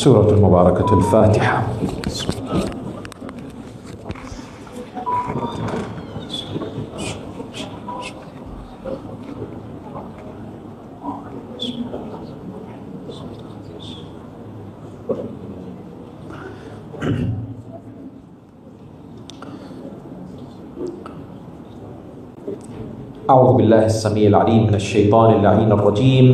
سورة المباركة الفاتحة. أعوذ بالله السميع العليم من الشيطان اللعين الرجيم.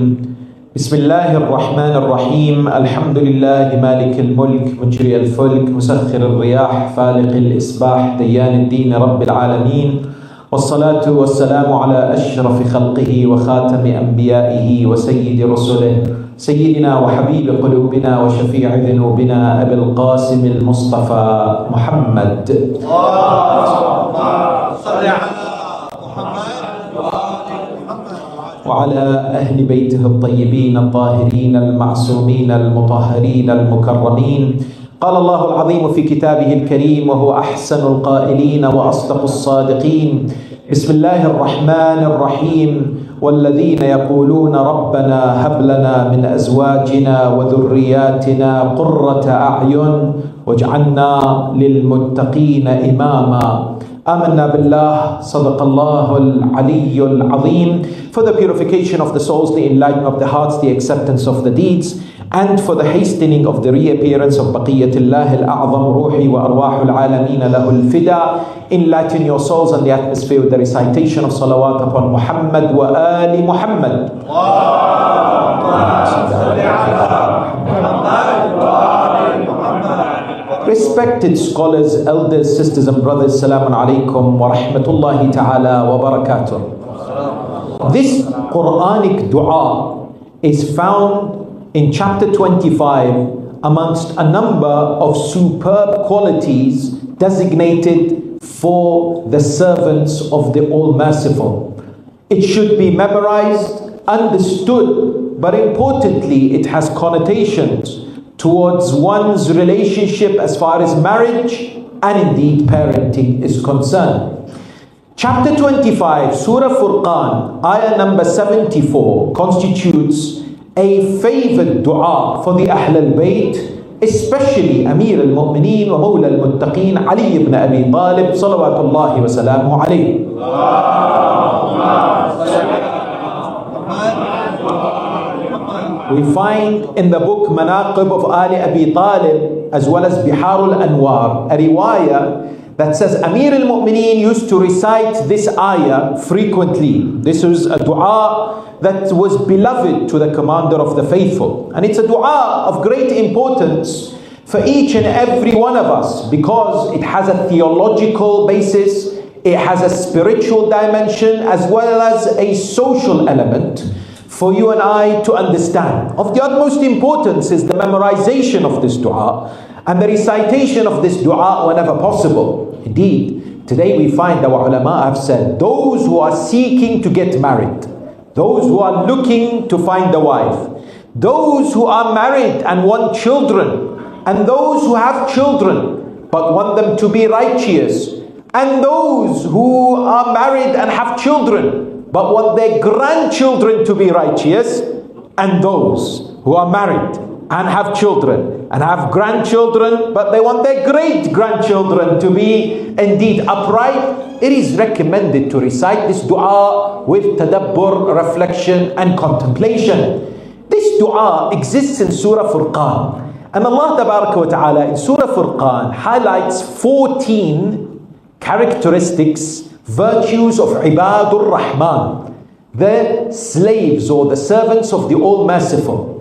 بسم الله الرحمن الرحيم. الحمد لله مالك الملك مجري الفلك مسخر الرياح فالق الإصباح ديان الدين رب العالمين، والصلاة والسلام على أشرف خلقه وخاتم أنبيائه وسيد رسله سيدنا وحبيب قلوبنا وشفيع ذنوبنا أبي القاسم المصطفى محمد. اللهم صل على محمد وعلى أهل بيته الطيبين الطاهرين المعصومين المطهرين المكرمين. قال الله العظيم في كتابه الكريم وهو أحسن القائلين وأصدق الصادقين: بسم الله الرحمن الرحيم. والذين يقولون ربنا هب لنا من أزواجنا وذرياتنا قرة أعين واجعلنا للمتقين إماما. آمنا بالله, صدق الله العلي العظيم. For the purification of the souls, the enlightenment of the hearts, the acceptance of the deeds, and for the hastening of the reappearance of Baqiyatullah al-A'zam, Ruhi wa Arwahul Alameen lahul Fida. Enlighten your souls and the atmosphere with the recitation of salawat upon Muhammad wa Ali Muhammad. Respected scholars, elders, sisters and brothers, Salamun Alaikum wa Rahmatullahi Ta'ala wa Barakatuh. This Quranic dua is found in chapter 25 amongst a number of superb qualities designated for the servants of the All-Merciful. It should be memorized, understood, but importantly, it has connotations towards one's relationship as far as marriage and indeed parenting is concerned. Chapter 25, Surah Furqan, ayah number 74, constitutes a favored dua for the Ahl al-Bayt, especially Amir al-Mu'mineen wa Mawla al-Muttaqeen Ali ibn Abi Talib salawatullahi wa salamu alayhi. We find in the book Manaqib of Ali Abi Talib as well as Bihar al-Anwar a riwayah that says Amir al-Mu'mineen used to recite this ayah frequently. This was a dua that was beloved to the commander of the faithful, and it's a dua of great importance for each and every one of us because it has a theological basis, it has a spiritual dimension as well as a social element for you and I to understand. Of the utmost importance is the memorization of this dua and the recitation of this dua whenever possible. Indeed, today we find our ulama have said those who are seeking to get married, those who are looking to find a wife, those who are married and want children, and those who have children but want them to be righteous, and those who are married and have children but want their grandchildren to be righteous, and those who are married and have children and have grandchildren but they want their great-grandchildren to be indeed upright, it is recommended to recite this dua with tadabbur, reflection and contemplation. This dua exists in Surah Furqan, and Allah Tabaraka wa Ta'ala in Surah Furqan highlights 14 characteristics, virtues of Ibadur Rahman, the slaves or the servants of the All-Merciful.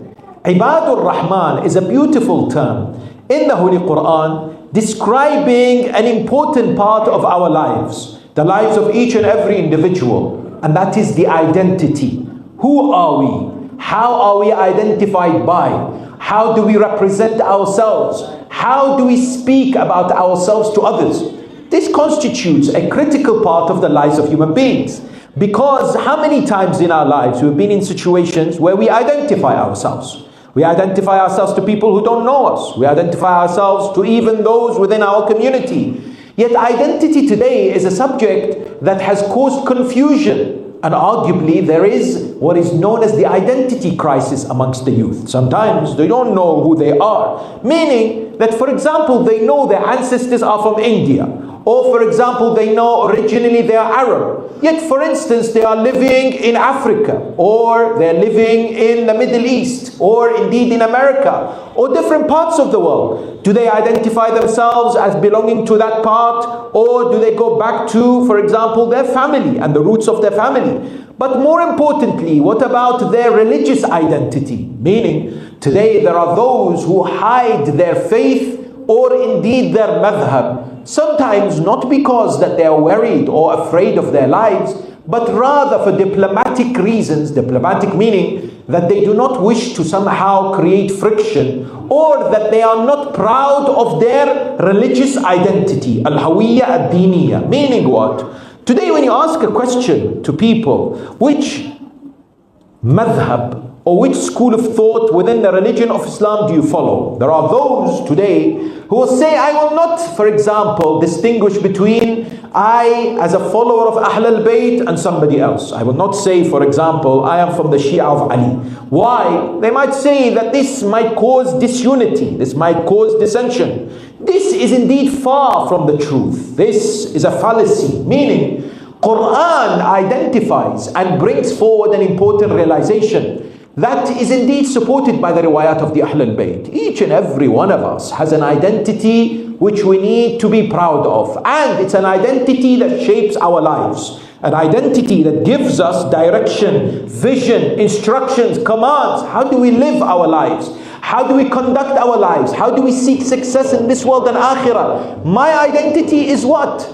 Ibadur Rahman is a beautiful term in the Holy Quran describing an important part of our lives, the lives of each and every individual, and that is the identity. Who are we? How are we identified by? How do we represent ourselves? How do we speak about ourselves to others? This constitutes a critical part of the lives of human beings, because how many times in our lives we've been in situations where we identify ourselves. We identify ourselves to people who don't know us. We identify ourselves to even those within our community. Yet identity today is a subject that has caused confusion And arguably, there is what is known as the identity crisis amongst the youth. Sometimes they don't know who they are. Meaning that, for example, they know their ancestors are from India. Or, for example, they know originally they are Arab. Yet, for instance, they are living in Africa, or they're living in the Middle East, or indeed in America, or different parts of the world. Do they identify themselves as belonging to that part, or do they go back to, for example, their family and the roots of their family? But more importantly, what about their religious identity? Meaning, today there are those who hide their faith or indeed their madhab. Sometimes not because that they are worried or afraid of their lives, but rather for diplomatic reasons. Diplomatic meaning that they do not wish to somehow create friction, or that they are not proud of their religious identity. Al-Hawiyya ad-Diniyya. Meaning what? Today when you ask a question to people, which madhab or which school of thought within the religion of Islam do you follow? There are those today who will say, I will not, for example, distinguish between I as a follower of Ahl al-Bayt and somebody else. I will not say, for example, I am from the Shia of Ali. Why? They might say that this might cause disunity, this might cause dissension. This is indeed far from the truth. This is a fallacy, meaning Quran identifies and brings forward an important realization that is indeed supported by the riwayat of the Ahl al-Bayt. Each and every one of us has an identity which we need to be proud of, and it's an identity that shapes our lives, an identity that gives us direction, vision, instructions, commands. How do we live our lives? How do we conduct our lives? How do we seek success in this world and akhirah? My identity is what?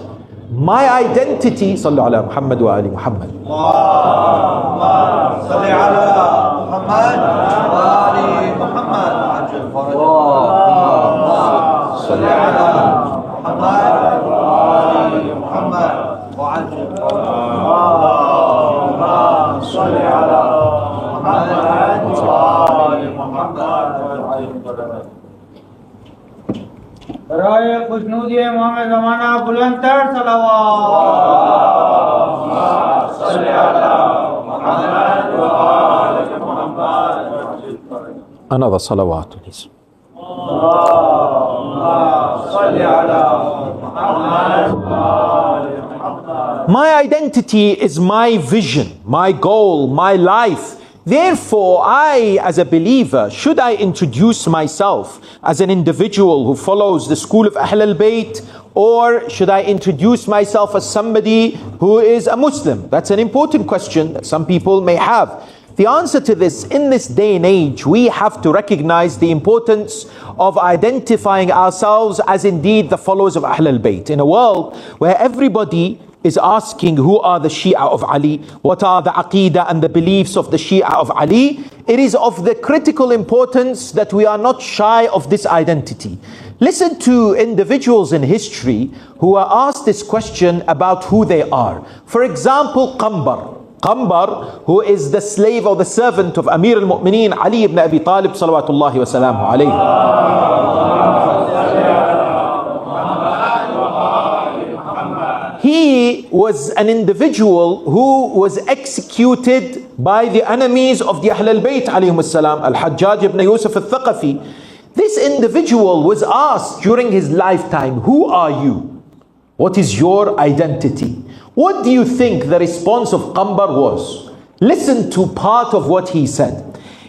My identity, sallu ala Muhammad wa ali Muhammad. Allahumma salli ala Muhammad wa ali Muhammad. Allahumma salli ala Muhammad wa ali Muhammad. Allahumma salli ala Muhammad wa ali Muhammad. बराए खुशनूदी मोहम्मद ज़माना बुलंदतर सलावत another salawat please. My identity is my vision, my goal, my life. Therefore, I, as a believer, should I introduce myself as an individual who follows the school of Ahl al-Bayt, or should I introduce myself as somebody who is a Muslim? That's an important question that some people may have. The answer to this, in this day and age, we have to recognize the importance of identifying ourselves as indeed the followers of Ahl al-Bayt. In a world where everybody is asking who are the Shia of Ali, what are the Aqeedah and the beliefs of the Shia of Ali, it is of the critical importance that we are not shy of this identity. Listen to individuals in history who are asked this question about who they are. For example, Qambar, who is the slave or the servant of Amir al-Mu'mineen Ali ibn Abi Talib salawatullahi wa salamu alayhi. He was an individual who was executed by the enemies of the Ahl al-Bayt alayhim as-salam, Al-Hajjaj ibn Yusuf al-Thaqafi. This individual was asked during his lifetime, who are you? What is your identity? What do you think the response of Qambar was? Listen to part of what he said.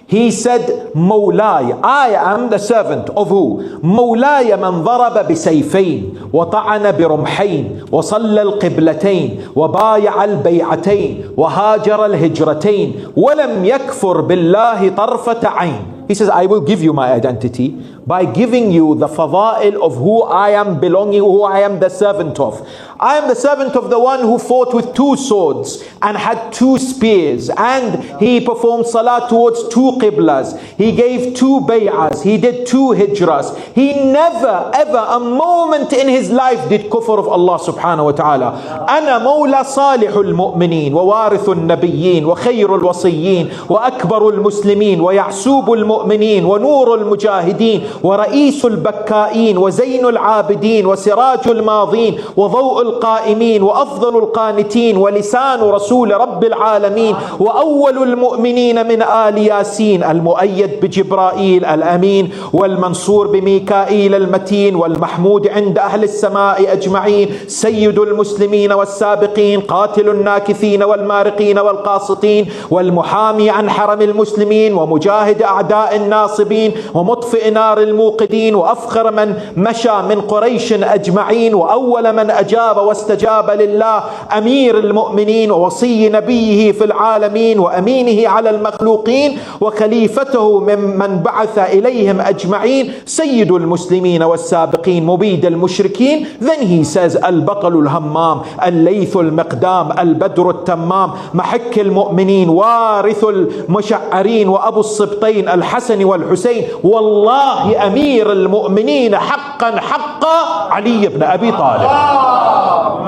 He said, Mawlaya, I am the servant of who? Mawlaya man daraba bisayfayn, wa ta'ana birumhayn, wa salla al-qiblatayn, wa baya al-bay'atayn, wa hajara al-hijratayn, wa lam yakfur billahi tarfata ayn. He says, I will give you my identity by giving you the fada'il of who I am belonging, who I am the servant of. I am the servant of the one who fought with 2 swords and had 2 spears, and he performed salah towards 2 qiblas. He gave 2 bay'ahs. He did 2 hijras. He never ever a moment in his life did kufr of Allah subhanahu wa ta'ala. Ana mawla salihul mu'mineen wa warithul nabiyyin wa khayrul wasiyyin wa akbarul muslimin wa ya'subul mu'mineen المؤمنين ونور المجاهدين ورئيس البكائين وزين العابدين وسراج الماضين وضوء القائمين وأفضل القانتين ولسان رسول رب العالمين وأول المؤمنين من آل ياسين المؤيد بجبرائيل الأمين والمنصور بميكائيل المتين والمحمود عند أهل السماء أجمعين سيد المسلمين والسابقين قاتل الناكثين والمارقين والقاسطين والمحامي عن حرم المسلمين ومجاهد أعداء الناصبين ومطفئ نار الموقدين وأفخر من مشى من قريش أجمعين وأول من أجاب واستجاب لله أمير المؤمنين ووصي نبيه في العالمين وأمينه على المخلوقين وخليفته ممن بعث إليهم أجمعين سيد المسلمين والسابقين مبيد المشركين. Then he says البقل الهمام الليث المقدام البدر التمام محك المؤمنين وارث المشعرين وأبو الصبطين الحسن والحسين والله أمير المؤمنين حقا حقا علي بن أبي طالب. اللهم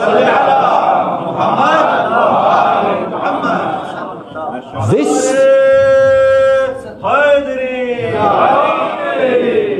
صل على محمد. This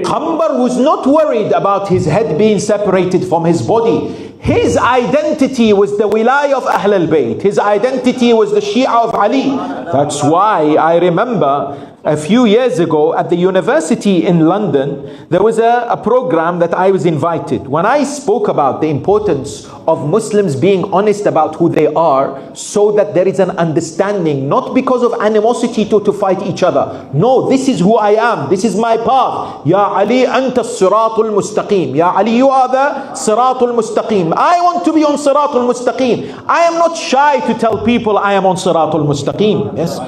Qambar was not worried about his head being separated from his body. His identity was the wilayah of Ahl al-Bayt. His identity was the Shia of Ali. That's why I remember a few years ago at the university in London, there was a program that I was invited. When I spoke about the importance of Muslims being honest about who they are so that there is an understanding, not because of animosity to fight each other. No, this is who I am. This is my path. Ya Ali, anta siratul mustaqim. Ya Ali, you are the siratul mustaqim. I want to be on siratul mustaqim. I am not shy to tell people I am on siratul mustaqim. Yes.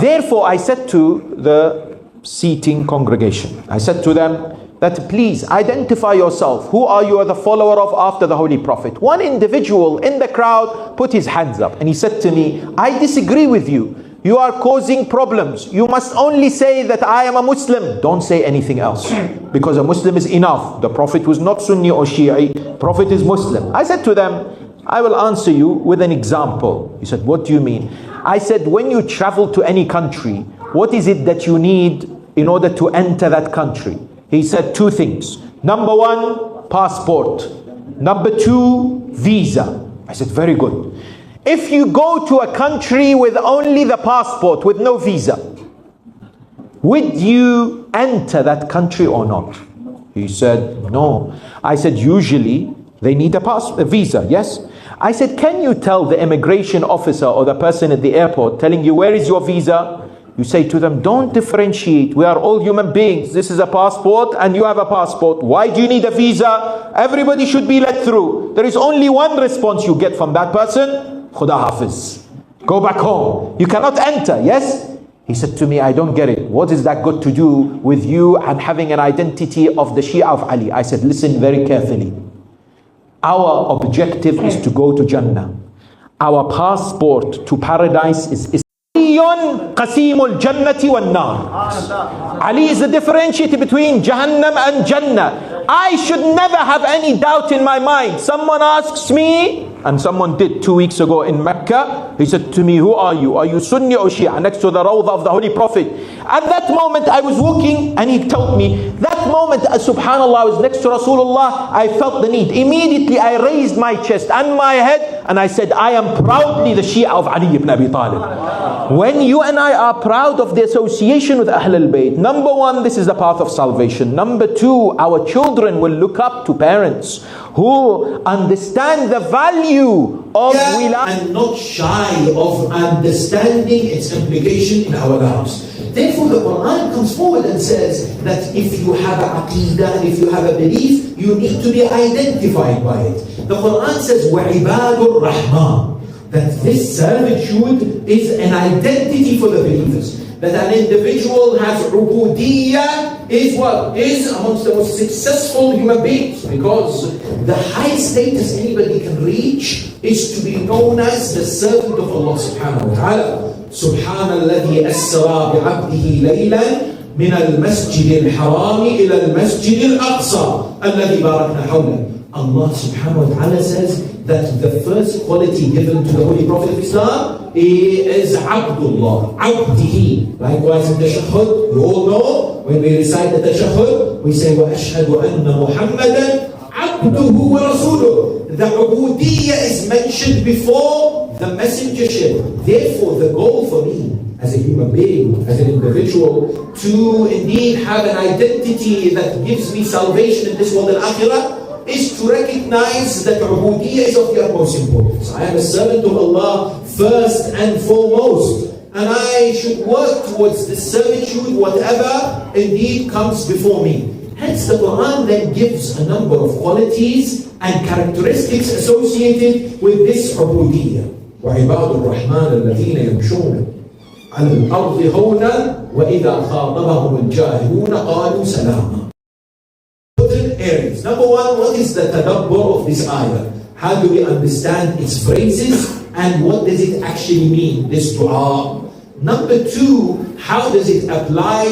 Therefore, I said to the seating congregation, I said to them that please identify yourself. Who are you the follower of after the Holy Prophet? One individual in the crowd put his hands up and he said to me, I disagree with you. You are causing problems. You must only say that I am a Muslim. Don't say anything else, because a Muslim is enough. The Prophet was not Sunni or Shi'i. Prophet is Muslim. I said to them, I will answer you with an example. He said, what do you mean? I said, when you travel to any country, what is it that you need in order to enter that country? He said two things. Number one, passport. Number two, visa. I said, very good. If you go to a country with only the passport, with no visa, would you enter that country or not? He said, no. I said, usually they need a visa, yes? I said, can you tell the immigration officer or the person at the airport telling you, where is your visa? You say to them, don't differentiate. We are all human beings. This is a passport and you have a passport. Why do you need a visa? Everybody should be let through. There is only one response you get from that person. Khuda Hafiz. Go back home. You cannot enter, yes? He said to me, I don't get it. What is that got to do with you and having an identity of the Shia of Ali? I said, listen very carefully. Our objective is to go to Jannah. Our passport to paradise is Qasimul Jannati wan Nar. Ali is the differentiator between Jahannam and Jannah. I should never have any doubt in my mind. Someone asks me, and someone did 2 weeks ago in Mecca, he said to me, who are you? Are you Sunni or Shia? Next to the Rawdah of the Holy Prophet. At that moment I was walking and he told me, that moment, subhanallah, I was next to Rasulullah, I felt the need. Immediately I raised my chest and my head and I said, I am proudly the Shia of Ali ibn Abi Talib. When you and I are proud of the association with Ahl al-Bayt, number one, this is the path of salvation. Number two, our children will look up to parents who understand the value of wilayah and not shy of understanding its implication in our lives. Therefore the Quran comes forward and says that if you have a aqidah and if you have a belief, you need to be identified by it. The Quran says وَعِبَادُ الرَّحْمَنِ, that this servitude is an identity for the believers. That an individual has ubudiyya is what? Is amongst the most successful human beings, because the highest status anybody can reach is to be known as the servant of Allah subhanahu wa ta'ala. Subhanalladhi asra bi'abdihi laylan min al-masjid al-haram ila al-masjid al-aqsa alladhi barakna hawla. Allah subhanahu wa ta'ala says that the first quality given to the Holy Prophet of Islam He is Abdullah, Abdihi. Likewise in Tashahhud, you all know, when we recite the Tashahhud, we say, وَأَشْهَدُ أَنَّ مُحَمَّدًا عَبْدُهُ وَرَسُولُهُ. The Ubudiyyah is mentioned before the messengership. Therefore, the goal for me, as a human being, as an individual, to indeed have an identity that gives me salvation in this world and akhirah, is to recognize that Ubudiyyah is of the utmost importance. I am a servant of Allah first and foremost, and I should work towards this servitude, whatever indeed comes before me. Hence the Quran then gives a number of qualities and characteristics associated with this Ubudiyyah. وَعِبَادُ الرَّحْمَنِ الَّذِينَ يَمْشُونَ عَلَى الْأَرْضِ هَوْنًا وَإِذَا خَاطَبَهُمُ الْجَاهِلُونَ قَالُوا سَلَامًا. Areas. Number one, what is the tadabbur of this ayah? How do we understand its phrases and what does it actually mean, this dua? Number two, how does it apply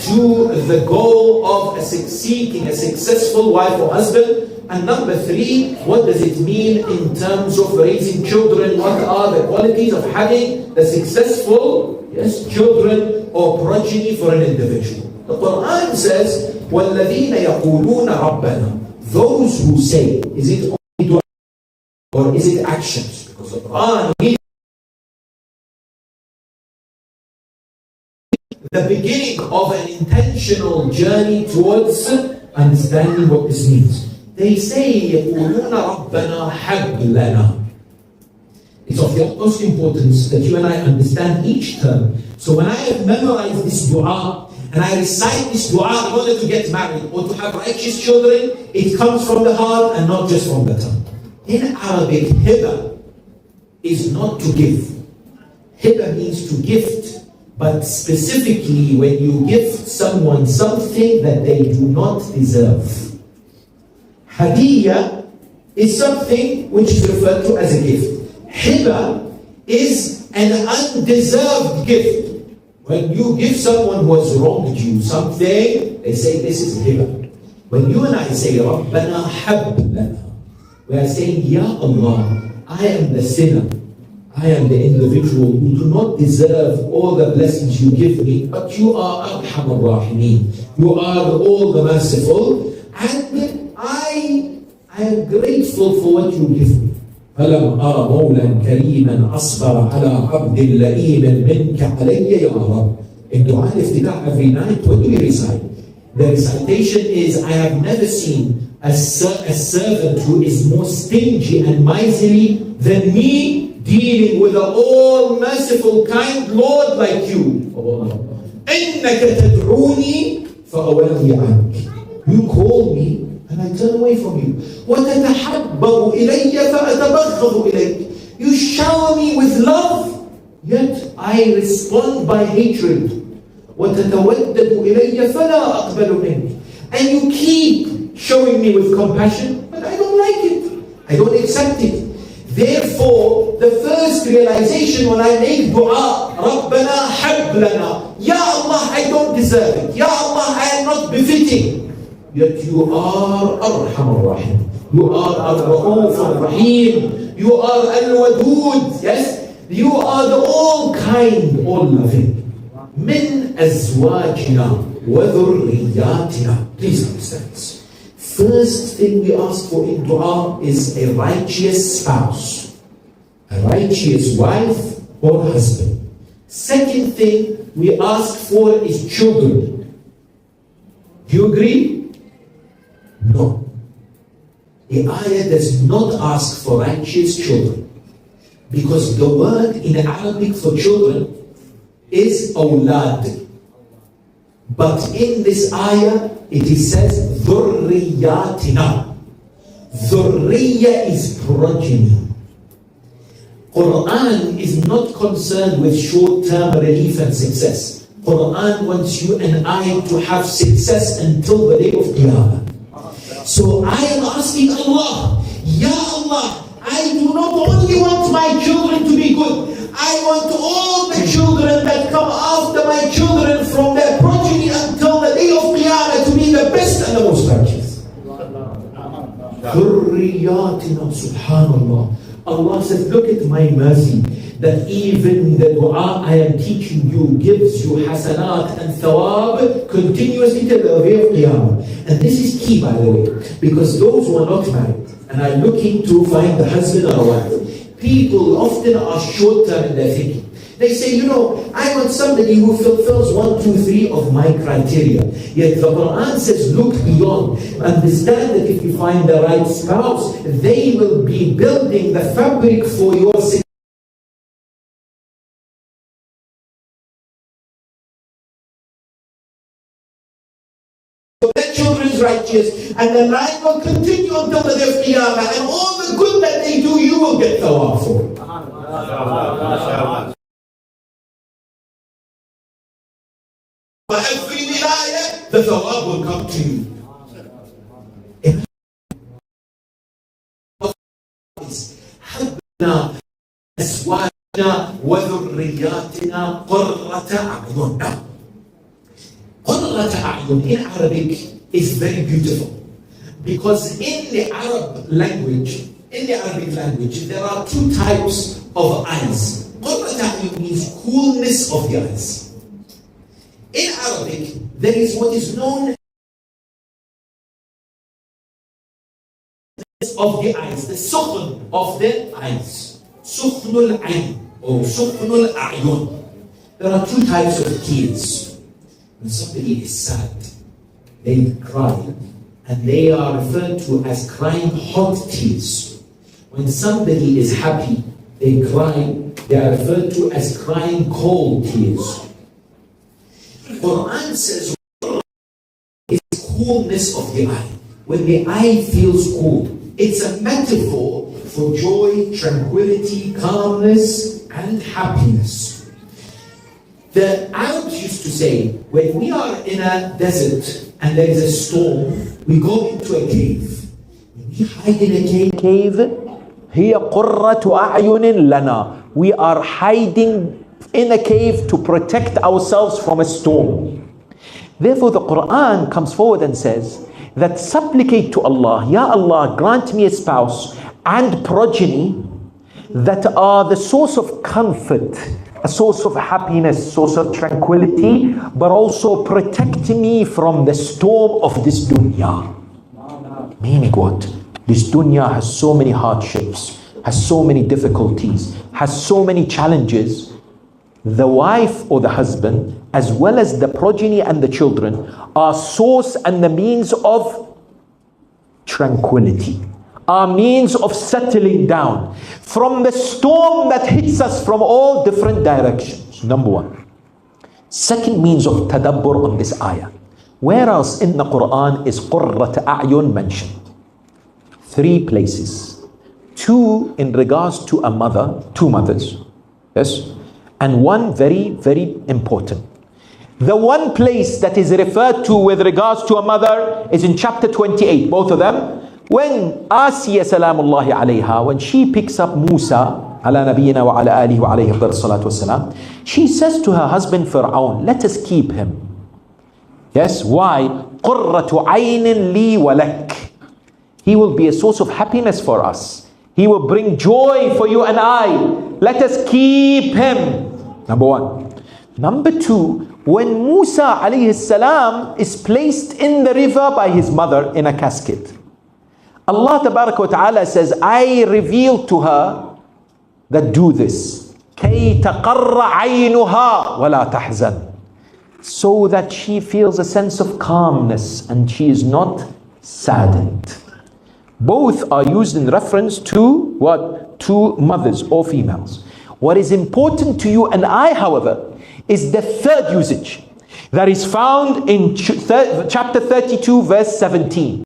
to the goal of seeking a successful wife or husband? And number three, what does it mean in terms of raising children? What are the qualities of having the successful children or progeny for an individual? The Quran says, وَالَّذِينَ يَقُولُونَ رَبَّنَا. Those who say, is it only dua or is it actions? Because the Quran is the beginning of an intentional journey towards understanding what this means. They say, يَقُولُونَ رَبَّنَا حَبْ لَنَا. It's of the utmost importance that you and I understand each term. So when I have memorized this dua, and I recite this dua in order to get married or to have righteous children, it comes from the heart and not just from the tongue. In Arabic, hiba is not to give. Hiba means to gift, but specifically when you gift someone something that they do not deserve. Hadiyah is something which is referred to as a gift. Hiba is an undeserved gift. When you give someone who has wronged you something, they say this is hiba. When you and I say Rabbana hab lana, we are saying, Ya Allah, I am the sinner. I am the individual who do not deserve all the blessings you give me, but you are Arham al-Rahimeen. You are all the merciful, and I am grateful for what you give me. فَلَمْ أَرَ مَوْلًا كَرِيمًا أَصْبَرَ عَلَىٰ عَبْدٍ لَئِيمٍ مِنْكَ عَلَيَّ يَا رَبِّ. In Dua al-Iftitah every night, what do we recite? The recitation is, I have never seen a servant who is more stingy and miserly than me, dealing with an all-merciful, kind Lord like you. إِنَّكَ تَدْعُونِي فَأَوَلِّي عَنْكِ. You call me, and I turn away from you. وَتَتَحَبَّرُ إِلَيَّ فَأَتَبَغَّضُ إِلَيْكَ. You shower me with love, yet I respond by hatred. وَتَتَوَدَّدُ إِلَيَّ فَلَا أَقْبَلُ مِنْكَ. And you keep showing me with compassion, but I don't like it. I don't accept it. Therefore, the first realization when I make dua, رَبَّنَا حَبْ لَنَا. Ya Allah, I don't deserve it. Ya Allah, I am not befitting. Yet you are Arham al-Rahim. You are Al-Ra'uf al-Rahim. You are Al-Wadud. Yes? You are the all-kind, all-loving. Min azwajina wa dhurriyatina. Please understand this. First thing we ask for in dua is a righteous spouse. A righteous wife or husband. Second thing we ask for is children. Do you agree? No. The ayah does not ask for righteous children, because the word in Arabic for children is awlad. But in this ayah, it says dhurriyatina. Dhurriya is progeny. Quran is not concerned with short-term relief and success. Quran wants you and I to have success until the day of Qiyamah. So I am asking Allah, Ya Allah, I do not only want my children to be good, I want all the children that come after my children from their progeny until the day of Qiyamah to be the best and the most righteous. Dhurriyatina, subhanallah. Allah says, look at my mercy, that even the dua I am teaching you gives you hasanat and thawab continuously till the day of Qiyamah. And this is key, by the way, because those who are not married and are looking to find a husband or a wife, people often are short-term in their thinking. They say, I want somebody who fulfills 1, 2, 3 of my criteria. Yet the Quran says, look beyond. Understand that if you find the right spouse, they will be building the fabric for your success. Their children's righteous, and the line will continue until the day of Qiyamah, and all the good that they do, you will get thawab for. For every wilayah, the thawab will come to you. حبنا أزواجنا وذرياتنا قرة أعين. قرة أعين in Arabic is very beautiful, because in the Arabic language, there are 2 types of eyes. قرة أعين means coolness of the eyes. In Arabic, there is what is known of the eyes, the sukhn of the eyes. Sukhnul ayn or sukhnul a'yun. There are 2 types of tears. When somebody is sad, they cry, and they are referred to as crying hot tears. When somebody is happy, they cry, they are referred to as crying cold tears. Quran says it's coolness of the eye. When the eye feels cool, it's a metaphor for joy, tranquility, calmness, and happiness. The Arabs used to say, when we are in a desert and there is a storm, we go into a cave. When we hide in a cave, هي قرة أعين لنا. We are hiding in a cave to protect ourselves from a storm. Therefore, the Quran comes forward and says that supplicate to Allah, Ya Allah, grant me a spouse and progeny that are the source of comfort, a source of happiness, source of tranquility, but also protect me from the storm of this dunya. Meaning what? This dunya has so many hardships, has so many difficulties, has so many challenges. The wife or the husband, as well as the progeny and the children, are source and the means of tranquility, are means of settling down from the storm that hits us from all different directions. Number 1. Second means of tadabbur on this ayah. Where else in the Quran is qurrat a'yun mentioned? 3 places. 2 in regards to a mother, 2 mothers. Yes? And 1 very, very important. The 1 place that is referred to with regards to a mother is in chapter 28, both of them. When Asiya salamullahi alayha, when she picks up Musa, ala nabiyyina wa ala alihi wa alayhi salatu wassalam, she says to her husband Fir'aun, let us keep him. Yes, why? Qurratu aynin li wa lak. He will be a source of happiness for us. He will bring joy for you and I. Let us keep him. Number 1. Number 2, when Musa alayhi salam is placed in the river by his mother in a casket, Allah tabaraka wa ta'ala says, I revealed to her that do this. كَيْ تَقَرَّ عَيْنُهَا وَلَا تَحْزَنْ. So that she feels a sense of calmness and she is not saddened. Both are used in reference to what? To mothers or females. What is important to you and I, however, is the 3rd usage that is found in chapter 32 verse 17.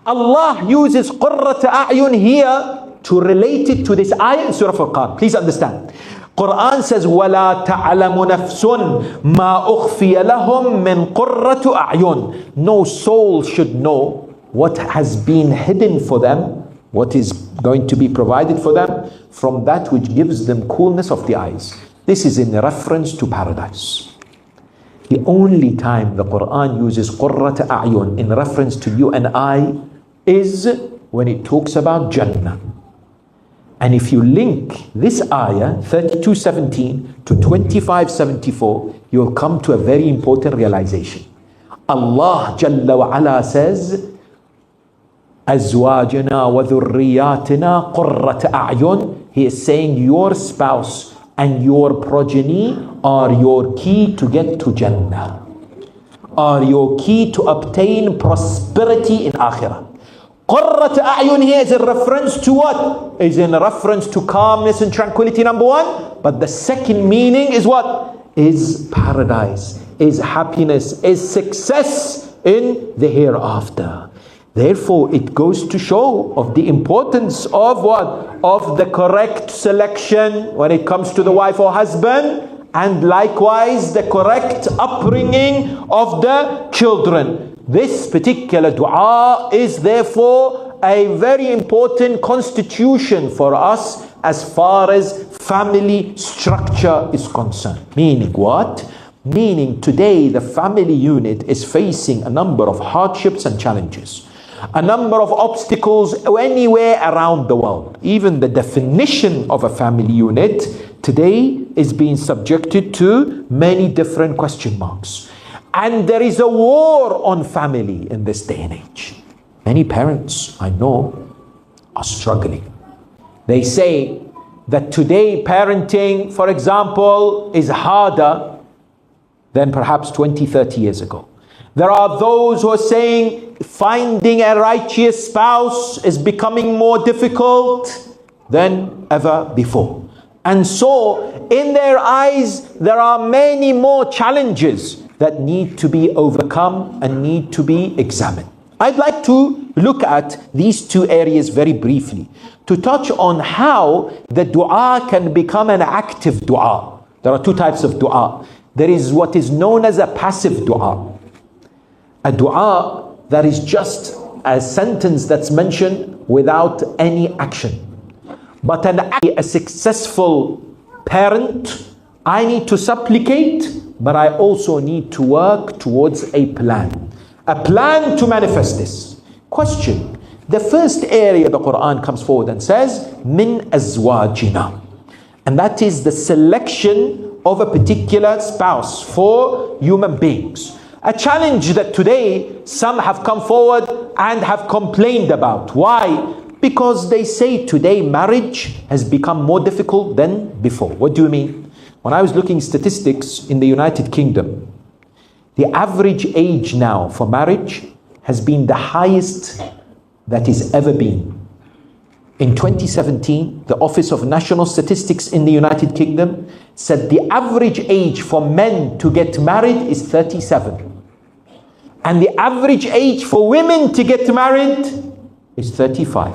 Allah uses qurrat a'yun here to relate it to this ayah in Surah Furqan. Please understand. Quran says, وَلَا تَعْلَمُ نَفْسٌ مَا أُخْفِيَ لَهُم مِّن قُرَّةُ أَعْيُنٍ. No soul should know what has been hidden for them, what is going to be provided for them from that which gives them coolness of the eyes. This is in reference to paradise. The only time the Quran uses qurrat a'yun in reference to you and I is when it talks about Jannah. And if you link this ayah 32:17 to 25:74, you'll come to a very important realization. Allah Jalla wa Ala says, Azwajana wa dhurriyatina qurrat a'yun. He is saying your spouse and your progeny are your key to get to Jannah, are your key to obtain prosperity in Akhirah. Qurrat a'yun here is in reference to what? Is in reference to calmness and tranquility, number one. But the second meaning is what? Is paradise, is happiness, is success in the hereafter. Therefore, it goes to show of the importance of what? Of the correct selection when it comes to the wife or husband, and likewise the correct upbringing of the children. This particular dua is therefore a very important constitution for us as far as family structure is concerned. Meaning what? Meaning today the family unit is facing a number of hardships and challenges, a number of obstacles anywhere around the world. Even the definition of a family unit today is being subjected to many different question marks. And there is a war on family in this day and age. Many parents I know are struggling. They say that today parenting, for example, is harder than perhaps 20, 30 years ago. There are those who are saying finding a righteous spouse is becoming more difficult than ever before. And so, in their eyes, there are many more challenges that need to be overcome and need to be examined. I'd like to look at these two areas very briefly to touch on how the dua can become an active dua. There are two types of dua. There is what is known as a passive dua. A dua that is just a sentence that's mentioned without any action. But a successful parent, I need to supplicate, but I also need to work towards a plan to manifest this. Question: the first area the Quran comes forward and says, min azwajina, and that is the selection of a particular spouse for human beings. A challenge that today some have come forward and have complained about. Why? Because they say today marriage has become more difficult than before. What do you mean? When I was looking statistics in the United Kingdom, the average age now for marriage has been the highest that it's ever been. In 2017, the Office of National Statistics in the United Kingdom said the average age for men to get married is 37. And the average age for women to get married is 35.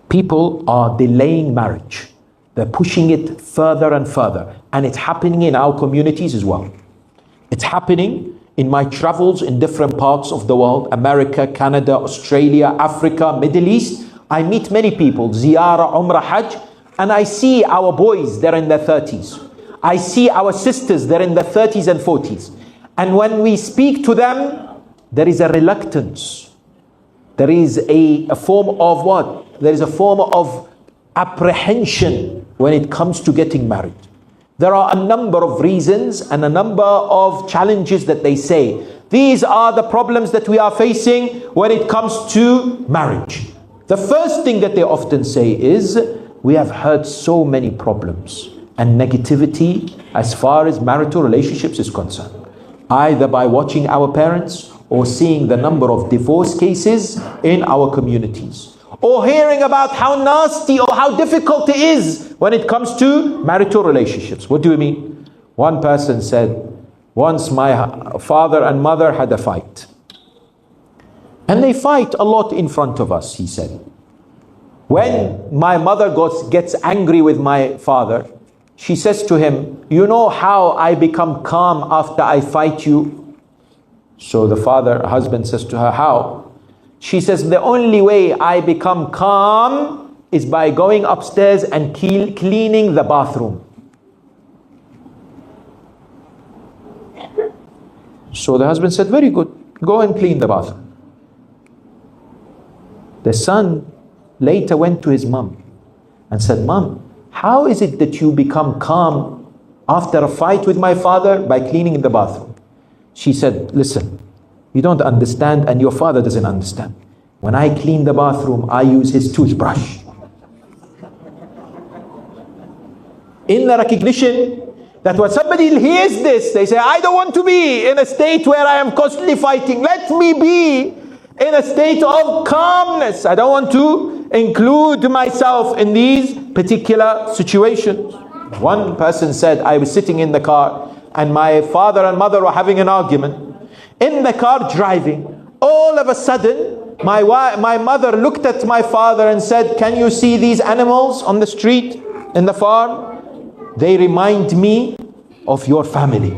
People are delaying marriage. They're pushing it further and further. And it's happening in our communities as well. It's happening in my travels in different parts of the world, America, Canada, Australia, Africa, Middle East. I meet many people, ziyarah, umrah, hajj, and I see our boys, they're in their 30s. I see our sisters, they're in their 30s and 40s. And when we speak to them, there is a reluctance. There is a form of what? There is a form of apprehension when it comes to getting married. There are a number of reasons and a number of challenges that they say. These are the problems that we are facing when it comes to marriage. The first thing that they often say is, we have heard so many problems and negativity as far as marital relationships is concerned. Either by watching our parents or seeing the number of divorce cases in our communities, or hearing about how nasty or how difficult it is when it comes to marital relationships. What do you mean? One person said, once my father and mother had a fight. And they fight a lot in front of us, he said. When my mother gets angry with my father, she says to him, you know how I become calm after I fight you? So the husband says to her, how? She says, the only way I become calm is by going upstairs and cleaning the bathroom. So the husband said, very good, go and clean the bathroom. The son later went to his mom and said, Mom, how is it that you become calm after a fight with my father? By cleaning the bathroom. She said, listen, you don't understand and your father doesn't understand. When I clean the bathroom, I use his toothbrush. In the recognition that when somebody hears this, they say, I don't want to be in a state where I am constantly fighting. Let me be in a state of calmness. I don't want to include myself in these particular situations. One person said, I was sitting in the car and my father and mother were having an argument. In the car driving, all of a sudden, my mother looked at my father and said, can you see these animals on the street, in the farm? They remind me of your family.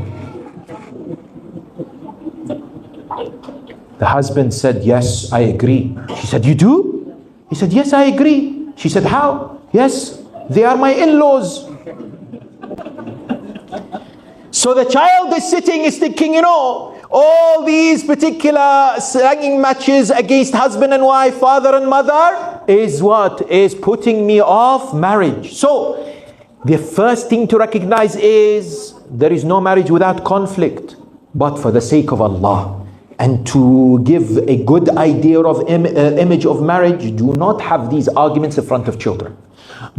The husband said, yes, I agree. She said, you do? He said, yes, I agree. She said, how? Yes, they are my in-laws. So the child is sitting, is thinking, all these particular slanging matches against husband and wife, father and mother, is what? Is putting me off marriage. So the first thing to recognize is there is no marriage without conflict, but for the sake of Allah. And to give a good idea of image of marriage, do not have these arguments in front of children.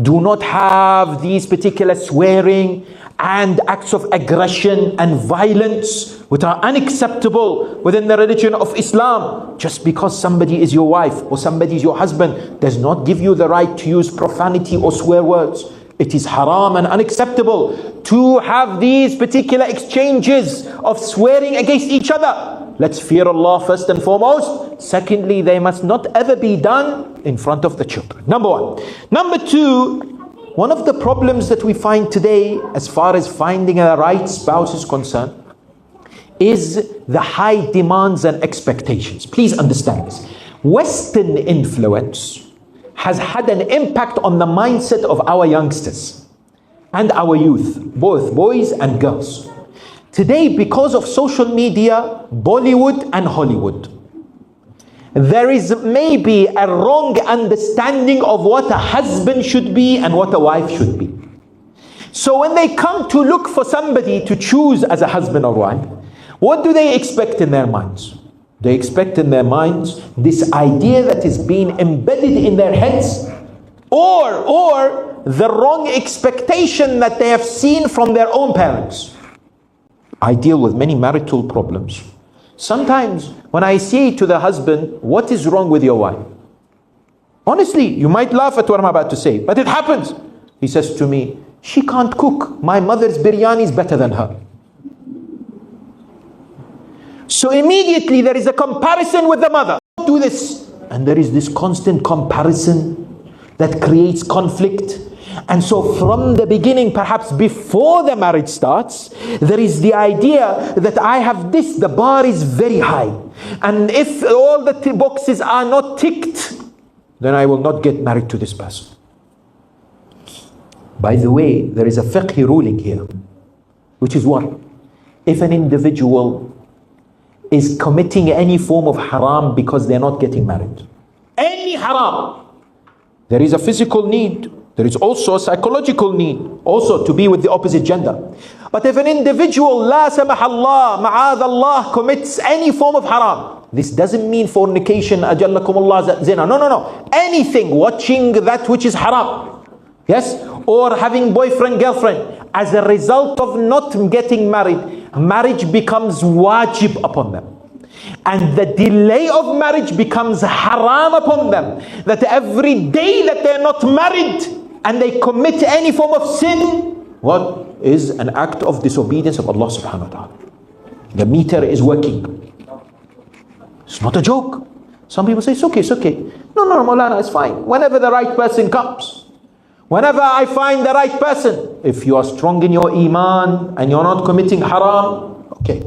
Do not have these particular swearing and acts of aggression and violence which are unacceptable within the religion of Islam. Just because somebody is your wife or somebody is your husband does not give you the right to use profanity or swear words. It is haram and unacceptable to have these particular exchanges of swearing against each other. Let's fear Allah first and foremost. Secondly, they must not ever be done in front of the children. Number one. Number two, one of the problems that we find today as far as finding a right spouse is concerned is the high demands and expectations. Please understand this. Western influence has had an impact on the mindset of our youngsters and our youth, both boys and girls. Today, because of social media, Bollywood and Hollywood, there is maybe a wrong understanding of what a husband should be and what a wife should be. So when they come to look for somebody to choose as a husband or wife, what do they expect in their minds? They expect in their minds this idea that is being embedded in their heads, or the wrong expectation that they have seen from their own parents. I deal with many marital problems. Sometimes when I say to the husband, what is wrong with your wife? Honestly, you might laugh at what I'm about to say, but it happens. He says to me, she can't cook. My mother's biryani is better than her. So immediately there is a comparison with the mother. Do this. And there is this constant comparison that creates conflict. And so from the beginning, perhaps before the marriage starts, there is the idea that I have this, the bar is very high. And if all the boxes are not ticked, then I will not get married to this person. By the way, there is a fiqh ruling here, which is what? If an individual is committing any form of haram because they're not getting married, any haram, there is a physical need. There is also a psychological need, also to be with the opposite gender. But if an individual, la samah Allah, ma'adh Allah, commits any form of haram, this doesn't mean fornication, ajallakumullah, zina. No. Anything, watching that which is haram. Yes? Or having boyfriend, girlfriend. As a result of not getting married, marriage becomes wajib upon them. And the delay of marriage becomes haram upon them. That every day that they're not married and they commit any form of sin, what is an act of disobedience of Allah subhanahu wa ta'ala. The meter is working. It's not a joke. Some people say, it's okay. No, Maulana, it's fine. Whenever the right person comes, whenever I find the right person, if you are strong in your iman and you're not committing haram, okay.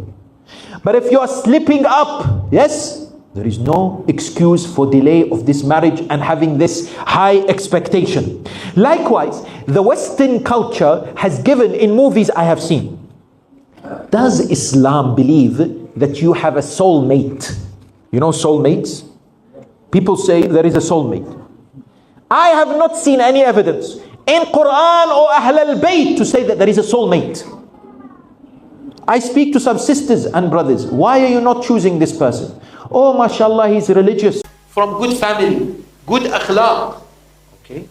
But if you are slipping up, yes, there is no excuse for delay of this marriage and having this high expectation. Likewise, the Western culture has given, in movies I have seen, does Islam believe that you have a soulmate? You know soulmates? People say there is a soulmate. I have not seen any evidence. in Quran or Ahl al-Bayt to say that there is a soulmate. I speak to some sisters and brothers. Why are you not choosing this person? Oh, mashallah, he's religious, from good family, good akhlaq. Okay,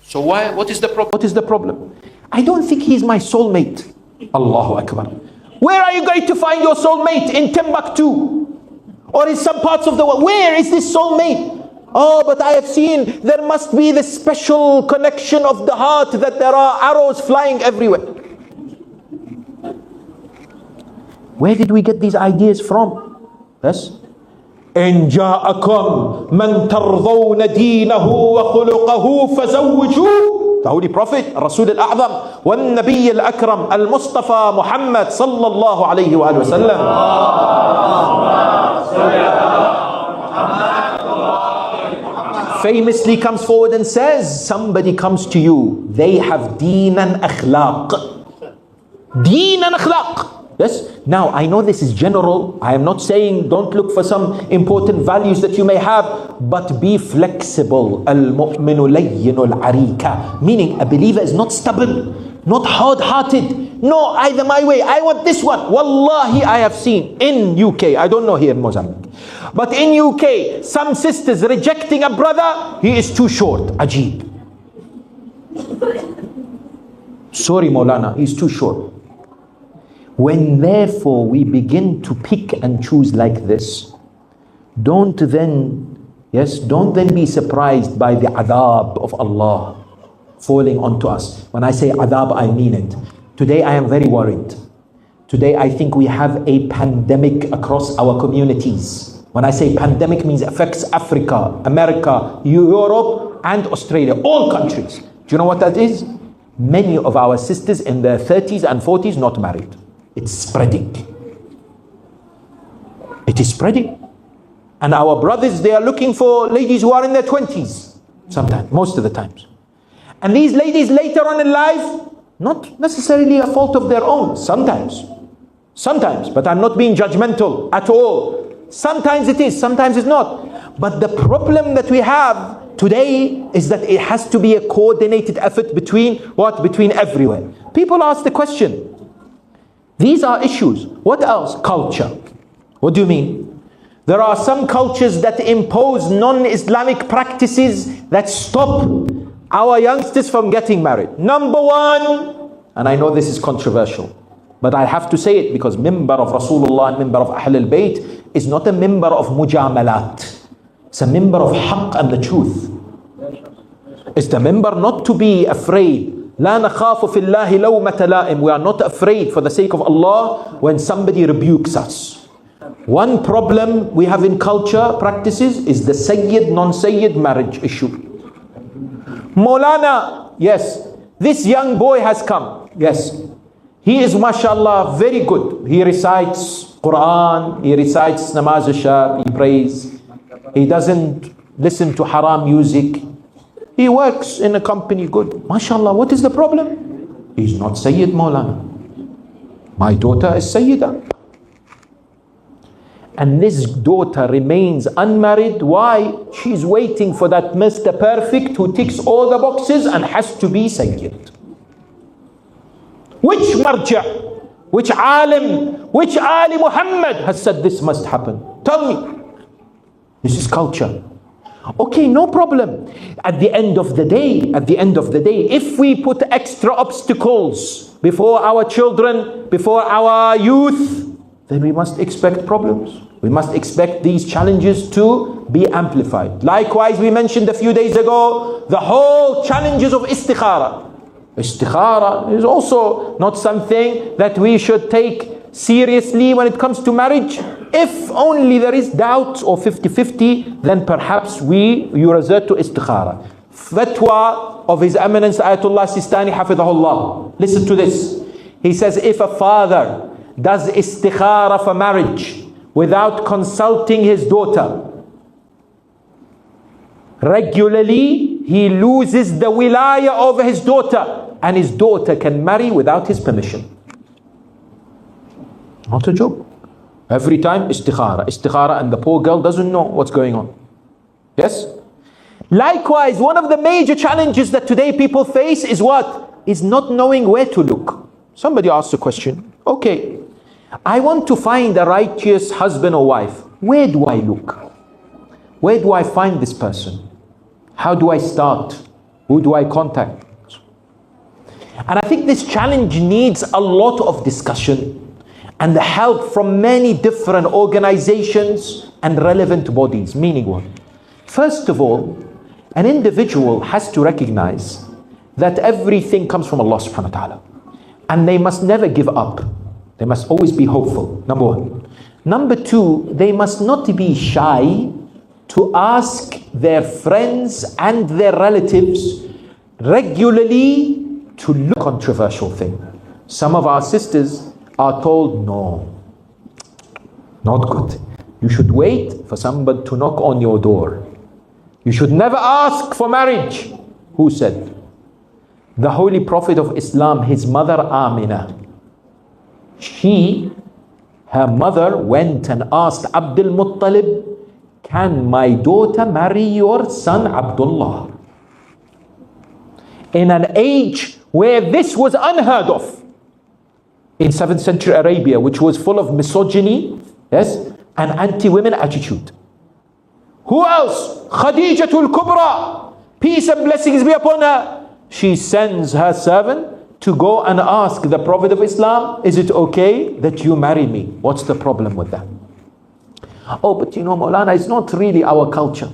so what is the problem? What is the problem? I don't think he's my soulmate. Allahu Akbar. Where are you going to find your soulmate? In Timbuktu or in some parts of the world? Where is this soulmate? Oh, but I have seen there must be this special connection of the heart, that there are arrows flying everywhere. Where did we get these ideas from? Yes. إن جاءكم من ترضون دينه وخلقه فزوجوه. The Holy Prophet, Rasul al-A'zam, والنبي الأكرم المصطفى محمد صلى الله عليه وآله وسلم, famously comes forward and says, somebody comes to you, they have deen and akhlaq. Deen and akhlaq. Yes. Now, I know this is general. I am not saying don't look for some important values that you may have, but be flexible. Al-mu'minu layyinu al-arika. Meaning, a believer is not stubborn, not hard-hearted. No, either my way. I want this one. Wallahi, I have seen in UK, I don't know here in Mozambique, but in UK, some sisters rejecting a brother, he is too short. Ajib. Sorry, Maulana, he's too short. When therefore we begin to pick and choose like this, don't then be surprised by the adab of Allah falling onto us. When I say adab, I mean it. Today I am very worried. Today I think we have a pandemic across our communities. When I say pandemic, means affects Africa, America, Europe and Australia, all countries. Do you know what that is? Many of our sisters in their 30s and 40s not married. It's spreading. It is spreading. And our brothers, they are looking for ladies who are in their 20s. Sometimes, most of the times. And these ladies later on in life, not necessarily a fault of their own. Sometimes, but I'm not being judgmental at all. Sometimes it is, sometimes it's not. But the problem that we have today is that it has to be a coordinated effort between what? Between everywhere. People ask the question, these are issues. What else? Culture. What do you mean? There are some cultures that impose non-Islamic practices that stop our youngsters from getting married. Number one, and I know this is controversial, but I have to say it because member of Rasulullah and member of Ahl al-Bayt is not a member of mujamalat. It's a member of haqq and the truth. It's the member not to be afraid. لا نخاف في الله لومة لائم. We are not afraid for the sake of Allah when somebody rebukes us. One problem we have in culture practices is the Sayyid, non-Sayyid marriage issue. Maulana, yes, this young boy has come. Yes, he is mashallah very good. He recites Quran, he recites namaz al-shab, he prays. He doesn't listen to haram music. He works in a company good. Mashallah, what is the problem? He's not Sayyid, Maulana. My daughter is Sayyida. And this daughter remains unmarried. Why? She's waiting for that Mr. Perfect who ticks all the boxes and has to be Sayyid. Which marja', which alim, which Ali Muhammad has said this must happen? Tell me. This is culture. Okay, no problem. At the end of the day, if we put extra obstacles before our children, before our youth, then we must expect problems. We must expect these challenges to be amplified. Likewise, we mentioned a few days ago, the whole challenges of istikhara. Istikhara is also not something that we should take seriously when it comes to marriage. If only there is doubt or 50-50, then perhaps you resort to istikhara. Fatwa of His Eminence Ayatollah Sistani Hafidhahullah. Listen to this. He says, if a father does istikhara for marriage without consulting his daughter regularly, he loses the wilaya over his daughter, and his daughter can marry without his permission. Not a joke. Every time istikhara, and the poor girl doesn't know what's going on. Yes? Likewise, one of the major challenges that today people face is what? Is not knowing where to look. Somebody asked a question. Okay, I want to find a righteous husband or wife. Where do I look? Where do I find this person? How do I start? Who do I contact? And I think this challenge needs a lot of discussion and the help from many different organizations and relevant bodies. Meaning what? First of all, an individual has to recognize that everything comes from Allah subhanahu wa ta'ala. And they must never give up. They must always be hopeful, number one. Number two, they must not be shy to ask their friends and their relatives regularly to look at a controversial thing. Some of our sisters are told, no, not good. You should wait for somebody to knock on your door. You should never ask for marriage. Who said? The Holy Prophet of Islam, his mother Amina. Her mother went and asked Abdul Muttalib, can my daughter marry your son Abdullah? In an age where this was unheard of. In 7th century Arabia, which was full of misogyny, yes, and anti-women attitude. Who else? Khadijatul Kubra, peace and blessings be upon her. She sends her servant to go and ask the Prophet of Islam, is it okay that you marry me? What's the problem with that? Oh, but you know, Maulana, it's not really our culture.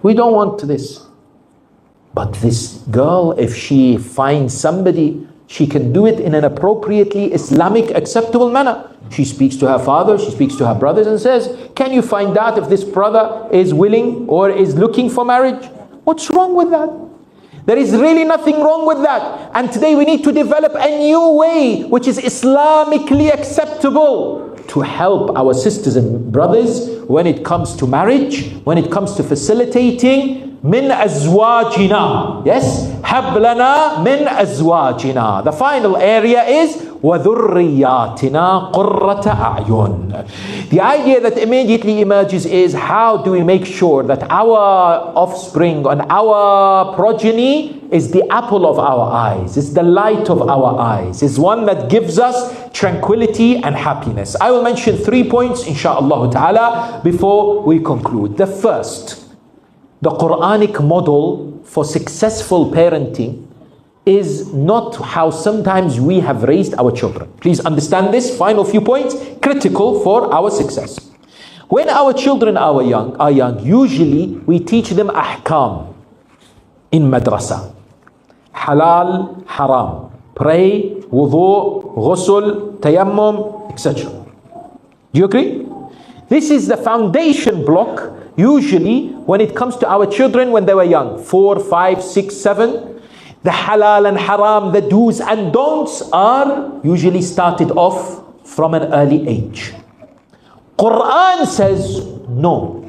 We don't want this. But this girl, if she finds somebody, she can do it in an appropriately Islamic acceptable manner. She speaks to her father, she speaks to her brothers and says, can you find out if this brother is willing or is looking for marriage? What's wrong with that? There is really nothing wrong with that. And today we need to develop a new way which is Islamically acceptable to help our sisters and brothers when it comes to marriage, when it comes to facilitating min azwajina. Yes? Hablana min azwajina. The final area is وَذُرِّيَّاتِنَا قُرَّةَ أَعْيُنٍ. The idea that immediately emerges is, how do we make sure that our offspring and our progeny is the apple of our eyes, is the light of our eyes, is one that gives us tranquility and happiness. I will mention 3 points insha'Allah ta'ala before we conclude. The first, the Quranic model for successful parenting is not how sometimes we have raised our children. Please understand this final few points, critical for our success. When our children are young, usually we teach them ahkam in madrasa. Halal, haram. Pray, wudu, ghusl, tayammum, etc. Do you agree? This is the foundation block usually when it comes to our children when they were young. 4, 5, 6, 7. The halal and haram, the do's and don'ts are usually started off from an early age. Quran says no.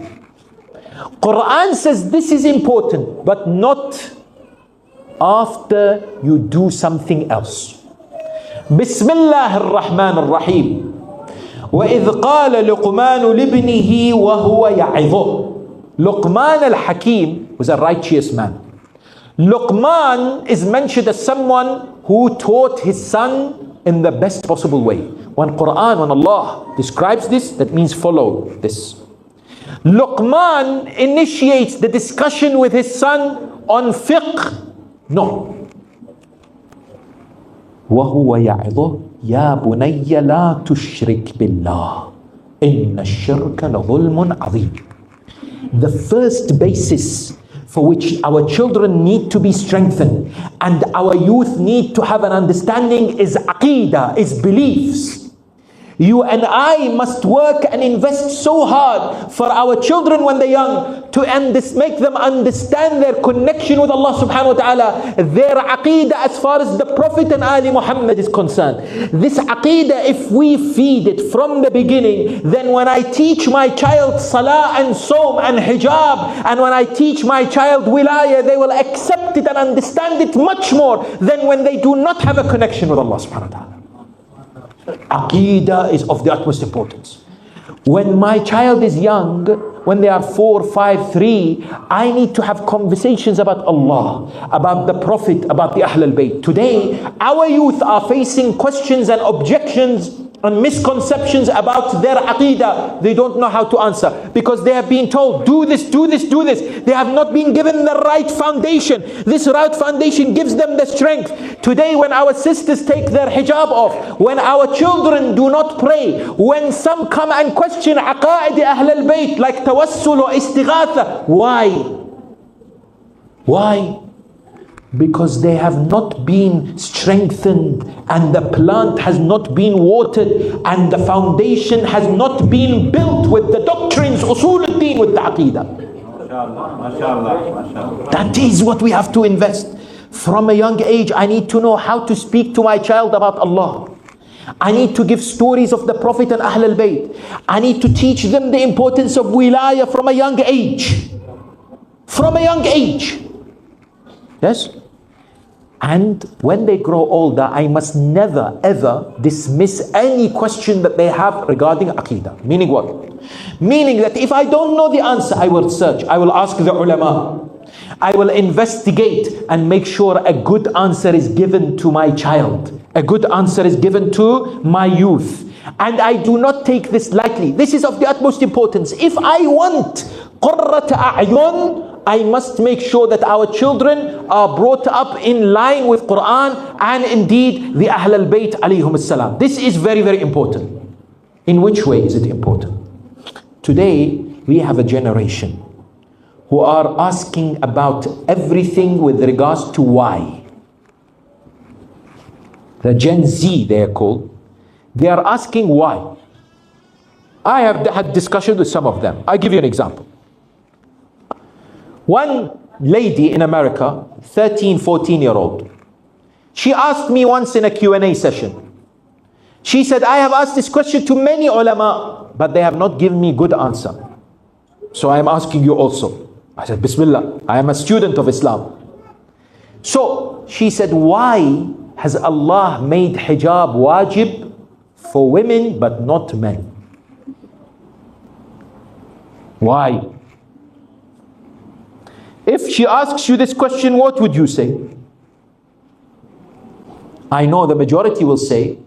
Quran says this is important, but not after you do something else. Bismillah ar-Rahman ar-Rahim. وَإِذْ قَالَ لُقْمَانُ لِابْنِهِ وَهُوَ يَعِظُهُ. Luqman al-Hakim was a righteous man. Luqman is mentioned as someone who taught his son in the best possible way. When Allah describes this, that means follow this. Luqman initiates the discussion with his son on fiqh. No. وَهُوَ يَعِظُهُ يَا بُنَيَّ لَا تُشْرِكْ بِاللَّهِ إِنَّ الشِّرْكَ لَظُلْمٌ عَظِيمٌ. The first basis for which our children need to be strengthened and our youth need to have an understanding is aqeedah, is beliefs. You and I must work and invest so hard for our children when they're young to make them understand their connection with Allah subhanahu wa ta'ala, their aqeedah as far as the Prophet and Ali Muhammad is concerned. This aqeedah, if we feed it from the beginning, then when I teach my child salah and saum and hijab, and when I teach my child wilayah, they will accept it and understand it much more than when they do not have a connection with Allah subhanahu wa ta'ala. Aqeedah is of the utmost importance. When my child is young, when they are 4, 5, 3, I need to have conversations about Allah, about the Prophet, about the Ahl al-Bayt. Today, our youth are facing questions and objections and misconceptions about their aqidah. They don't know how to answer because they have been told, do this, do this, do this. They have not been given the right foundation. This right foundation gives them the strength. Today, when our sisters take their hijab off, when our children do not pray, when some come and question aqaid Ahl al-Bayt like tawassul or istighatha, why? Why? Because they have not been strengthened and the plant has not been watered and the foundation has not been built with the doctrines, usul al-deen, with the aqidah. That is what we have to invest. From a young age, I need to know how to speak to my child about Allah. I need to give stories of the Prophet and Ahl al-Bayt. I need to teach them the importance of wilayah from a young age. From a young age. Yes? And when they grow older, I must never ever dismiss any question that they have regarding Aqidah. Meaning what? Meaning that if I don't know the answer, I will search. I will ask the ulama. I will investigate and make sure a good answer is given to my child. A good answer is given to my youth. And I do not take this lightly. This is of the utmost importance. If I want qurrat a'yun, I must make sure that our children are brought up in line with Quran and indeed the Ahl al-Bayt alayhum salam. This is very, very important. In which way is it important? Today, we have a generation who are asking about everything with regards to why. The Gen Z, they are called. They are asking why. I have had discussion with some of them. I'll give you an example. One lady in America, 13, 14-year-old, she asked me once in a Q&A session. She said, I have asked this question to many ulama, but they have not given me good answer. So I am asking you also. I said, Bismillah, I am a student of Islam. So she said, why has Allah made hijab wajib for women but not men? Why? If she asks you this question, what would you say? I know the majority will say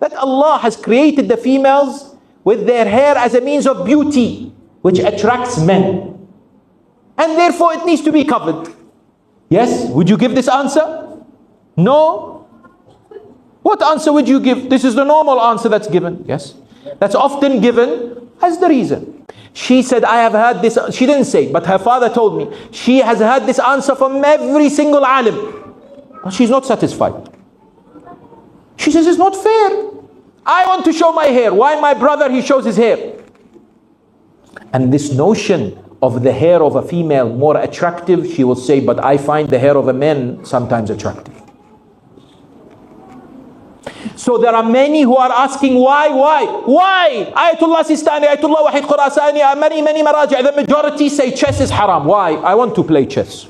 that Allah has created the females with their hair as a means of beauty, which attracts men. And therefore it needs to be covered. Yes? Would you give this answer? No? What answer would you give? This is the normal answer that's given. Yes? That's often given as the reason. She said, I have heard this. She didn't say, but her father told me. She has heard this answer from every single alim. But she's not satisfied. She says, it's not fair. I want to show my hair. Why my brother, he shows his hair? And this notion of the hair of a female more attractive, she will say, but I find the hair of a man sometimes attractive. So there are many who are asking why? Ayatollah Sistani, Ayatollah Wahid Khurasani, many maraji'. The majority say chess is haram. Why? I want to play chess.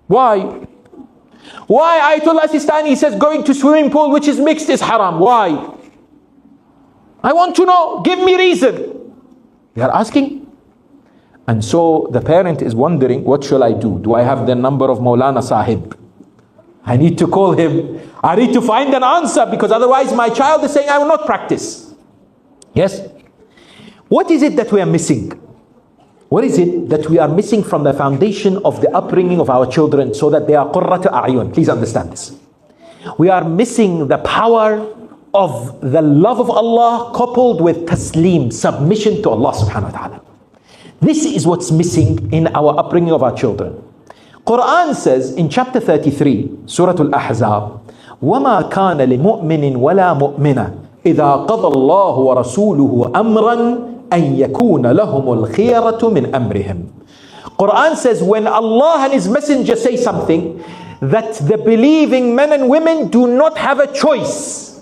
Why? Why Ayatollah Sistani says going to swimming pool which is mixed is haram? Why? I want to know. Give me reason. They are asking. And so the parent is wondering, what shall I do? Do I have the number of Maulana Sahib? I need to call him. I need to find an answer, because otherwise my child is saying I will not practice. Yes? What is it that we are missing? What is it that we are missing from the foundation of the upbringing of our children so that they are qurratu a'yun? Please understand this. We are missing the power of the love of Allah coupled with taslim, submission to Allah subhanahu wa ta'ala. This is what's missing in our upbringing of our children. Quran says in chapter 33, Surah Al-Ahzab, وَمَا كَانَ لِمُؤْمِنٍ وَلَا مُؤْمِنَةٍ إِذَا قَضَى اللَّهُ وَرَسُولُهُ أَمْرًا أَن يَكُونَ لَهُمُ الْخِيَرَةُ مِنْ أَمْرِهِمْ. Quran says when Allah and His Messenger say something, that the believing men and women do not have a choice.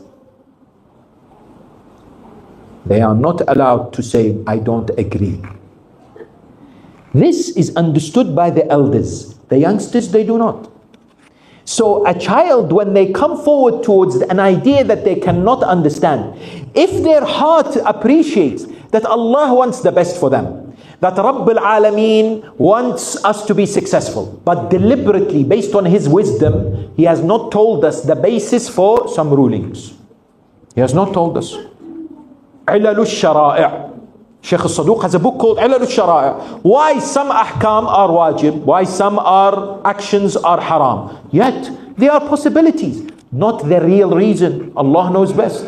They are not allowed to say, I don't agree. This is understood by the elders. The youngsters, they do not. So a child, when they come forward towards an idea that they cannot understand, if their heart appreciates that Allah wants the best for them, that Rabbul Alameen wants us to be successful. But deliberately, based on His wisdom, He has not told us the basis for some rulings. He has not told us. Ilalu Shara'i'. Shaykh al-Saduq has a book called Ilalu Shara'i'. Why some ahkam are wajib, why some are actions are haram. Yet, there are possibilities. Not the real reason. Allah knows best.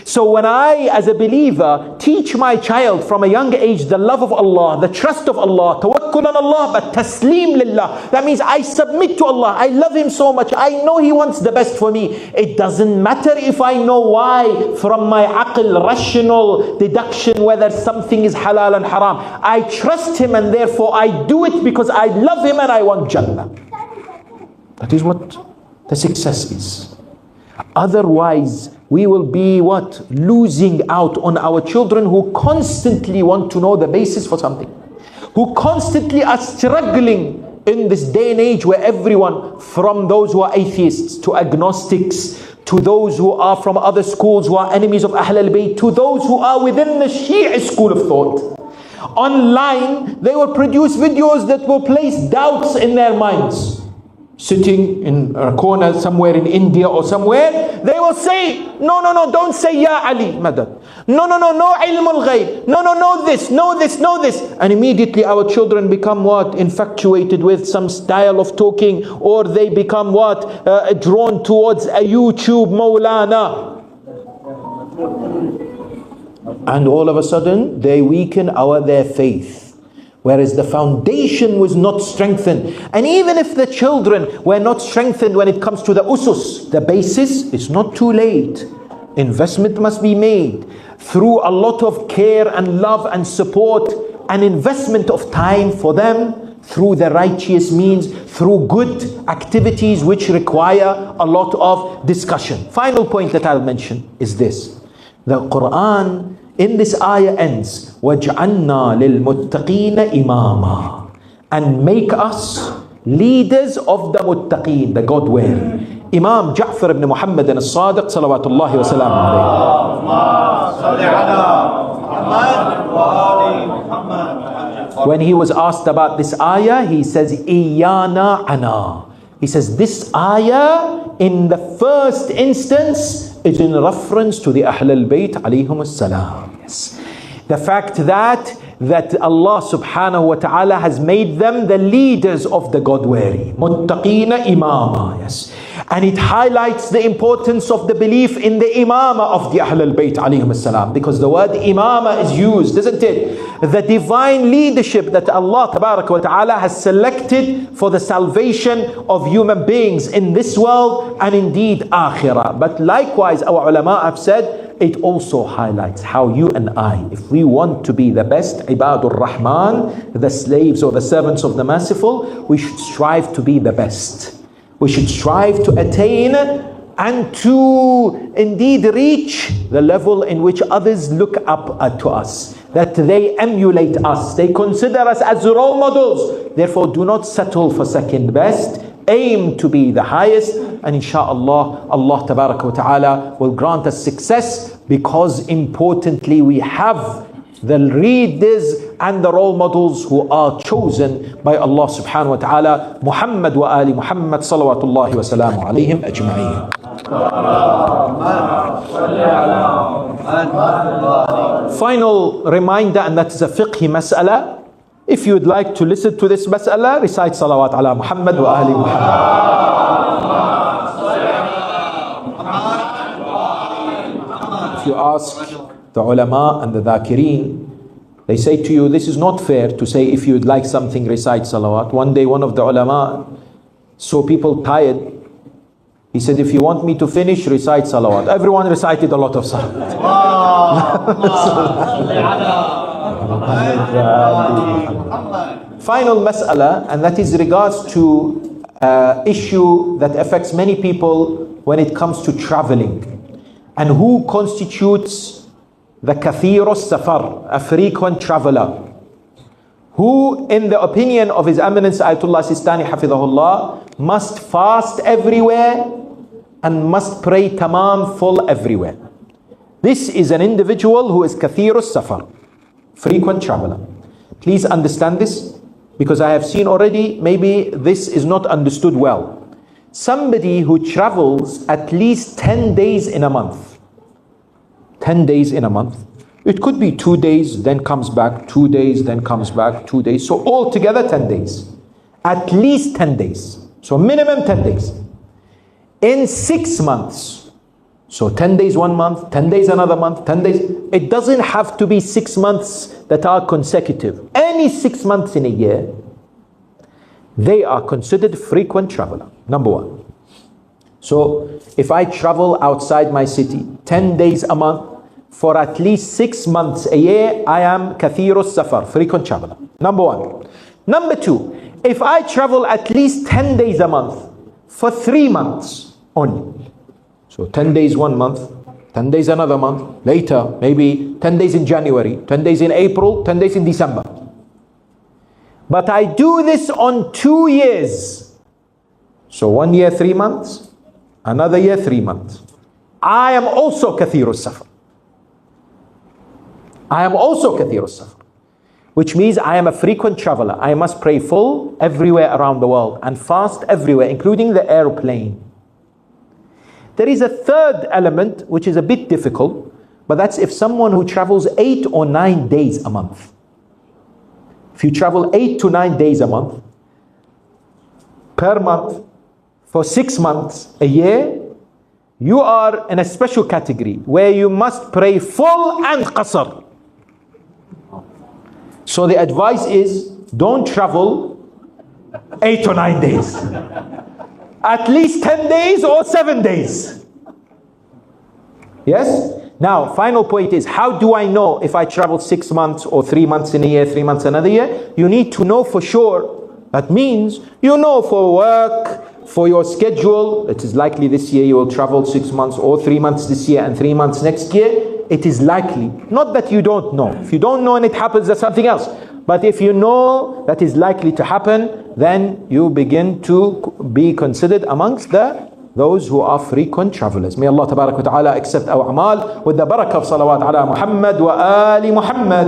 So when I, as a believer, teach my child from a young age the love of Allah, the trust of Allah, tawakkul on Allah, but taslim lillah. That means I submit to Allah. I love Him so much. I know He wants the best for me. It doesn't matter if I know why from my aql, rational deduction, whether something is halal and haram. I trust Him and therefore I do it because I love Him and I want Jannah. That is what the success is. Otherwise, we will be what? Losing out on our children who constantly want to know the basis for something. Who constantly are struggling in this day and age where everyone, from those who are atheists to agnostics, to those who are from other schools who are enemies of Ahl al-Bayt, to those who are within the Shia school of thought. Online, they will produce videos that will place doubts in their minds. Sitting in a corner somewhere in India or somewhere, they will say, no, don't say Ya Ali, Madad. No, ilm al-ghayb. No, this. And immediately our children become what? Infatuated with some style of talking, or they become what? Drawn towards a YouTube Maulana. And all of a sudden, they weaken their faith. Whereas the foundation was not strengthened. And even if the children were not strengthened when it comes to the usus, the basis, it's not too late. Investment must be made through a lot of care and love and support, and investment of time for them through the righteous means, through good activities which require a lot of discussion. Final point that I'll mention is this. The Quran in this ayah ends, وَجْعَلْنَا لِلْمُتَّقِينَ إِمَامًا, and make us leaders of the muttaqeen, the God-wearing. Imam Ja'far ibn Muhammad al-Sadiq, salawatullahi wa salamu alayhi. When he was asked about this ayah, he says, Iyana ana. He says, this ayah, in the first instance, is in reference to the Ahl al-Bayt alayhum as-salam. Yes. The fact that Allah subhanahu wa ta'ala has made them the leaders of the God-wearing. Muttaqina imama. Yes. And it highlights the importance of the belief in the imama of the Ahl al-Bayt alayhim as-salam. Because the word imama is used, isn't it? The divine leadership that Allah tabarak wa ta'ala has selected for the salvation of human beings in this world and indeed akhirah. But likewise, our ulama have said, it also highlights how you and I, if we want to be the best Ibadur Rahman, the slaves or the servants of the Merciful, we should strive to be the best. We should strive to attain and to indeed reach the level in which others look up to us, that they emulate us, they consider us as role models. Therefore, do not settle for second best. Aim to be the highest, and inshallah, Allah tabarak wa ta'ala will grant us success, because importantly we have the leaders and the role models who are chosen by Allah subhanahu wa ta'ala, Muhammad wa ali Muhammad salawatullahi wa salamu alayhim ajma'een. Final reminder, and that is a fiqhi mas'ala. If you would like to listen to this mas'ala, recite salawat ala Muhammad wa ali Muhammad. If you ask the ulama and the dhakireen, they say to you, this is not fair to say if you would like something, recite salawat. One day one of the ulama saw people tired. He said, if you want me to finish, recite salawat. Everyone recited a lot of salawat. Final mas'ala, and that is regards to issue that affects many people when it comes to traveling, and who constitutes the kathir safar, a frequent traveler, who in the opinion of His Eminence Ayatollah Sistani Hafidhahullah must fast everywhere and must pray tamam full everywhere. This is an individual who is kathir safar, frequent traveler. Please understand this, because I have seen already, maybe this is not understood well. Somebody who travels at least 10 days in a month. 10 days in a month. It could be 2 days, then comes back, 2 days, then comes back, 2 days. So altogether 10 days. At least 10 days. So minimum 10 days. In 6 months. So 10 days 1 month, 10 days another month, 10 days. It doesn't have to be 6 months that are consecutive. Any 6 months in a year, they are considered frequent traveler. Number one. So if I travel outside my city 10 days a month, for at least 6 months a year, I am kathiru safar, frequent traveler. Number one. Number two, if I travel at least 10 days a month for 3 months only. So 10 days 1 month, 10 days another month, later maybe 10 days in January, 10 days in April, 10 days in December. But I do this on 2 years. So 1 year 3 months, another year 3 months. I am also kathiru safar. I am also kathiru safar, which means I am a frequent traveler. I must pray full everywhere around the world and fast everywhere, including the airplane. There is a third element which is a bit difficult, but that's if someone who travels 8 or 9 days a month. If you travel 8 to 9 days a month, per month, for 6 months a year, you are in a special category where you must pray full and qasr. So the advice is, don't travel 8 or 9 days. At least 10 days or 7 days. Yes? Now, final point is, how do I know if I travel 6 months or 3 months in a year, 3 months another year? You need to know for sure. That means you know for work, for your schedule, it is likely this year you will travel 6 months or 3 months this year and 3 months next year. It is likely. Not that you don't know. If you don't know and it happens, that's something else. But if you know that is likely to happen, then you begin to be considered amongst those who are frequent travelers. May Allah tabarak wa ta'ala accept our amal with the barakah of salawat ala Muhammad wa ali Muhammad.